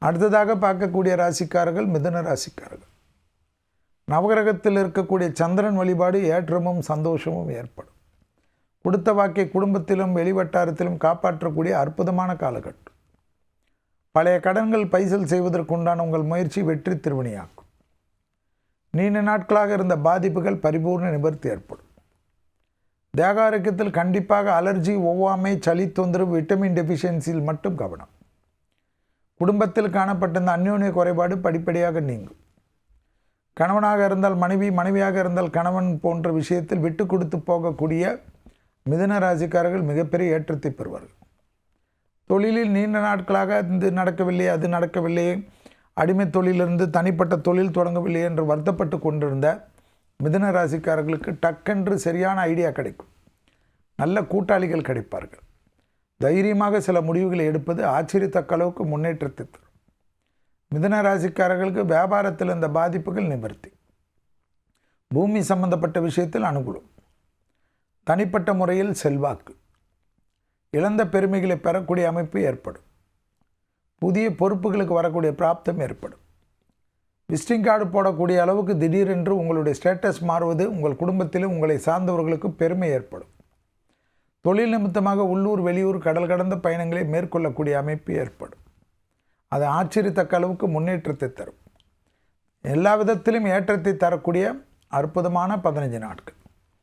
அடுத்ததாக பார்க்கக்கூடிய ராசிக்காரர்கள் மிதுன ராசிக்காரர்கள். நவகிரகத்தில் இருக்கக்கூடிய சந்திரன் வழிபாடு ஏற்றமும் சந்தோஷமும் ஏற்படும். கொடுத்த வாக்கை குடும்பத்திலும் வெளிவட்டாரத்திலும் காப்பாற்றக்கூடிய அற்புதமான காலகட்டம். பழைய கடன்கள் பைசல் செய்வதற்குண்டான உங்கள் முயற்சி வெற்றி திருவினையாக்கும். நீண்ட நாட்களாக இருந்த பாதிப்புகள் பரிபூர்ண நிவர்த்தி ஏற்படும். தேக ஆரோக்கியத்தில் கண்டிப்பாக அலர்ஜி, ஒவ்வாமை, சளி தொந்தரவு, விட்டமின் டெஃபிஷியன்சியில் மட்டும் கவனம். குடும்பத்தில் காணப்பட்ட இந்த அந்யோன்ய குறைபாடு படிப்படியாக நீங்கும். கணவனாக இருந்தால் மனைவி, மனைவியாக இருந்தால் கணவன் போன்ற விஷயத்தில் விட்டு கொடுத்து போகக்கூடிய மிதுன ராசிக்காரர்கள் மிகப்பெரிய ஏற்றத்தை பெறுவார்கள். தொழிலில் நீண்ட நாட்களாக இது நடக்கவில்லை, அது நடக்கவில்லை, அடிமை தொழிலிருந்து தனிப்பட்ட தொழில் தொடங்கவில்லை என்று வருத்தப்பட்டு கொண்டிருந்த மிதுன ராசிக்காரர்களுக்கு டக்கென்று சரியான ஐடியா கிடைக்கும். நல்ல கூட்டாளிகள் கிடைப்பார்கள். தைரியமாக சில முடிவுகளை எடுப்பது ஆச்சரியத்தக்க அளவுக்கு முன்னேற்றத்தை தரும். மிதுன ராசிக்காரர்களுக்கு வியாபாரத்தில் இந்த பாதிப்புகள் நிவர்த்தி. பூமி சம்பந்தப்பட்ட விஷயத்தில் அனுகூலம். தனிப்பட்ட முறையில் செல்வாக்கு. இழந்த பெருமைகளை பெறக்கூடிய அமைப்பு ஏற்படும். புதிய பொறுப்புகளுக்கு வரக்கூடிய பிராப்தம் ஏற்படும். விசிட்டிங் கார்டு போடக்கூடிய அளவுக்கு திடீரென்று உங்களுடைய ஸ்டேட்டஸ் மாறுவது உங்கள் குடும்பத்திலும் உங்களை சார்ந்தவர்களுக்கு பெருமை ஏற்படும். தொழில் நிமித்தமாக உள்ளூர், வெளியூர், கடல் கடந்த பயணங்களை மேற்கொள்ளக்கூடிய அமைப்பு ஏற்படும். அது ஆச்சரியத்தக்க அளவுக்கு முன்னேற்றத்தை தரும். எல்லா விதத்திலும் ஏற்றத்தை தரக்கூடிய அற்புதமான 15 நாட்கள்.